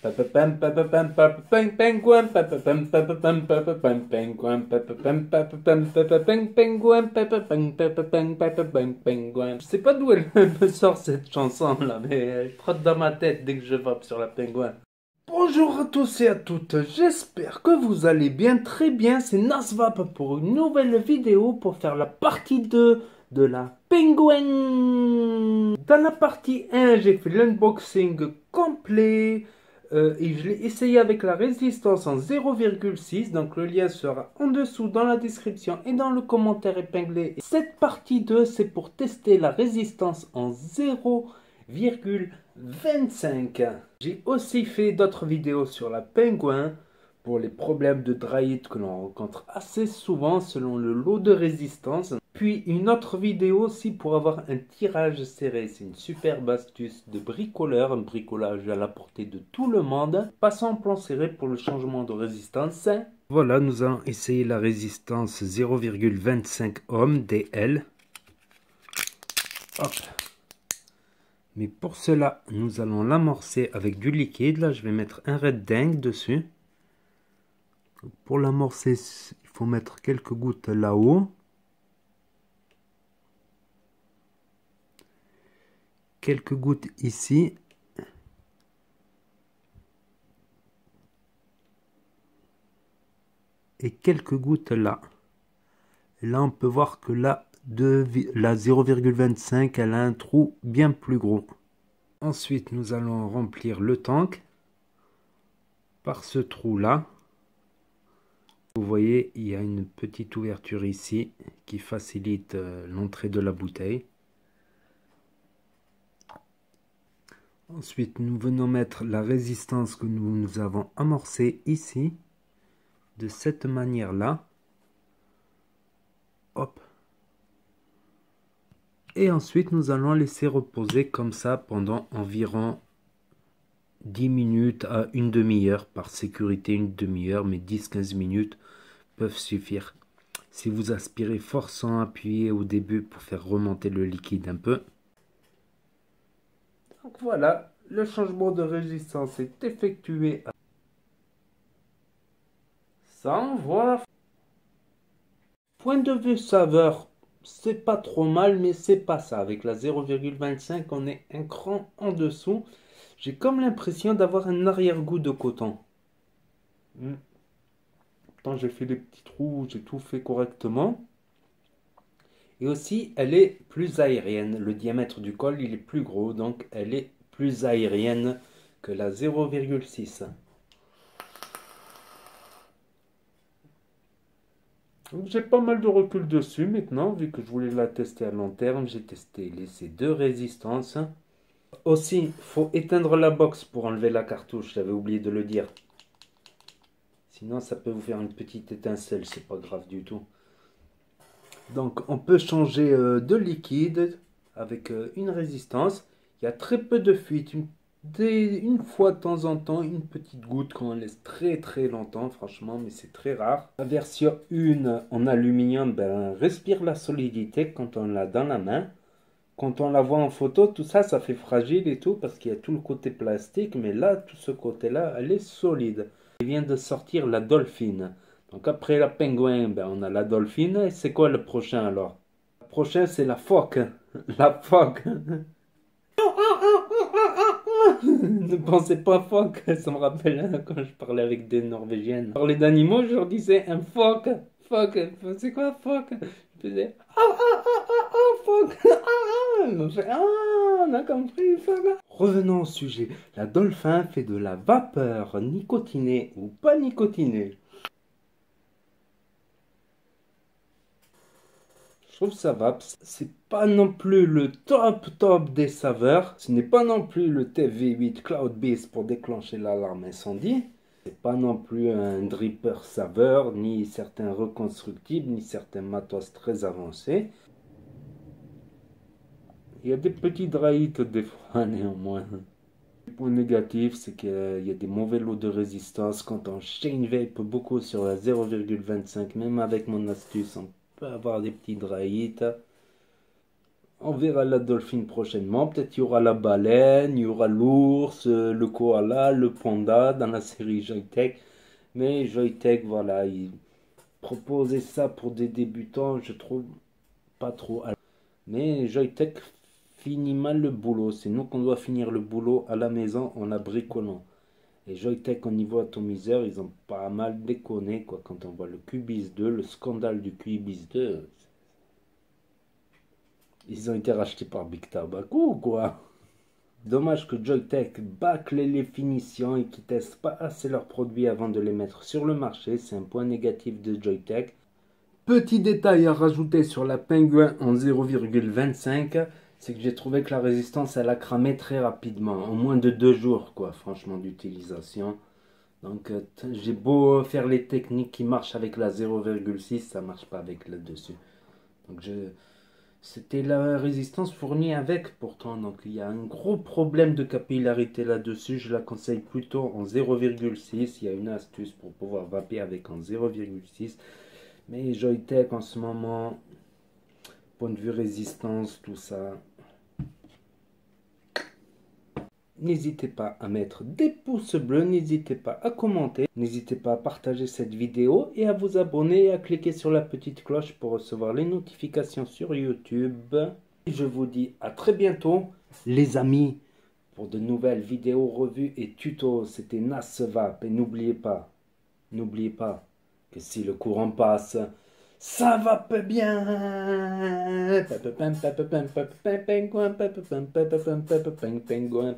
Je sais pas d'où elle me sort cette chanson là, mais elle trotte dans ma tête dès que je vape sur la pingouin. Bonjour à tous et à toutes, j'espère que vous allez bien, très bien, c'est Nasvap pour une nouvelle vidéo pour faire la partie 2 de la Penguin. Dans la partie 1, j'ai fait l'unboxing complet et je l'ai essayé avec la résistance en 0,6, donc le lien sera en dessous dans la description et dans le commentaire épinglé. Cette partie 2, c'est pour tester la résistance en 0,25. J'ai aussi fait d'autres vidéos sur la Penguin pour les problèmes de dry heat que l'on rencontre assez souvent selon le lot de résistance. Puis une autre vidéo aussi pour avoir un tirage serré. C'est une superbe astuce de bricoleur, un bricolage à la portée de tout le monde. Passons en plan serré pour le changement de résistance. Voilà, nous allons essayer la résistance 0,25 ohms DL. Hop. Mais pour cela, nous allons l'amorcer avec du liquide. Là, je vais mettre un Red Dang dessus. Pour l'amorcer, il faut mettre quelques gouttes là-haut. Quelques gouttes ici. Et quelques gouttes là. Et là, on peut voir que la 0,25, elle a un trou bien plus gros. Ensuite, nous allons remplir le tank par ce trou-là. Vous voyez, il y a une petite ouverture ici qui facilite l'entrée de la bouteille. Ensuite, nous venons mettre la résistance que nous avons amorcée ici, de cette manière-là. Hop. Et ensuite, nous allons laisser reposer comme ça pendant environ 10 minutes à une demi-heure. Par sécurité, une demi-heure, mais 10-15 minutes peuvent suffire. Si vous aspirez fort sans appuyer au début pour faire remonter le liquide un peu. Donc voilà, le changement de résistance est effectué. Sans voir. Point de vue saveur, c'est pas trop mal, mais c'est pas ça. Avec la 0,25, on est un cran en dessous. J'ai comme l'impression d'avoir un arrière-goût de coton. Pourtant, j'ai fait des petits trous, j'ai tout fait correctement. Et aussi, elle est plus aérienne. Le diamètre du col, il est plus gros, donc elle est plus aérienne que la 0,6. J'ai pas mal de recul dessus maintenant, vu que je voulais la tester à long terme. J'ai testé ces deux résistances. Aussi, il faut éteindre la box pour enlever la cartouche, j'avais oublié de le dire. Sinon, ça peut vous faire une petite étincelle, c'est pas grave du tout. Donc, on peut changer de liquide avec une résistance. Il y a très peu de fuite. Une fois de temps en temps, une petite goutte qu'on laisse très très longtemps, franchement, mais c'est très rare. La version 1 en aluminium respire la solidité quand on l'a dans la main. Quand on la voit en photo, tout ça, ça fait fragile et tout, parce qu'il y a tout le côté plastique, mais là, tout ce côté-là, elle est solide. Il vient de sortir la Dolphin. Donc après la Penguin, on a la Dolphin. Et c'est quoi le prochain alors? Le prochain, c'est la phoque. La phoque. Ne pensez pas phoque, ça me rappelle quand je parlais avec des Norvégiennes. Je parlais d'animaux, je leur disais un phoque. Phoque, c'est quoi phoque? Je faisais phoque. On a compris, phoque. Revenons au sujet. La Dolphin fait de la vapeur nicotinée ou pas nicotinée. Je trouve ça va. C'est pas non plus le top des saveurs. Ce n'est pas non plus le TV8 Cloud Beast pour déclencher l'alarme incendie. C'est pas non plus un dripper saveur, ni certains reconstructibles, ni certains matos très avancés. Il y a des petits dry heat des fois néanmoins. Le point négatif, c'est qu'il y a des mauvais lots de résistance. Quand on chain vape beaucoup sur la 0,25, même avec mon astuce, on peut avoir des petits dry heat. On verra la dolphine prochainement. Peut-être il y aura la baleine, il y aura l'ours, le koala, le panda dans la série Joytech. Mais Joytech, voilà, il proposait ça pour des débutants, je trouve pas trop. Mais Joytech finit mal le boulot. C'est nous qu'on doit finir le boulot à la maison en la bricolant. Et Joytech au niveau atomiseur, ils ont pas mal déconné quoi. Quand on voit le Cubis 2, le scandale du Cubis 2, ils ont été rachetés par Big Tobacco quoi. Dommage que Joytech bâcle les finitions et qu'ils testent pas assez leurs produits avant de les mettre sur le marché. C'est un point négatif de Joytech. Petit détail à rajouter sur la Penguin en 0,25, c'est que j'ai trouvé que la résistance elle a cramé très rapidement, en moins de 2 jours quoi, franchement d'utilisation. Donc j'ai beau faire les techniques qui marchent avec la 0,6, ça marche pas avec le dessus. Donc c'était la résistance fournie avec pourtant, donc il y a un gros problème de capillarité là-dessus. Je la conseille plutôt en 0,6. Il y a une astuce pour pouvoir vaper avec en 0,6. Mais Joytech en ce moment, point de vue résistance, tout ça, n'hésitez pas à mettre des pouces bleus, n'hésitez pas à commenter, n'hésitez pas à partager cette vidéo et à vous abonner et à cliquer sur la petite cloche pour recevoir les notifications sur YouTube. Et je vous dis à très bientôt les amis pour de nouvelles vidéos, revues et tutos. C'était Nasvap et n'oubliez pas que si le courant passe, ça va pas bien. Pingouin.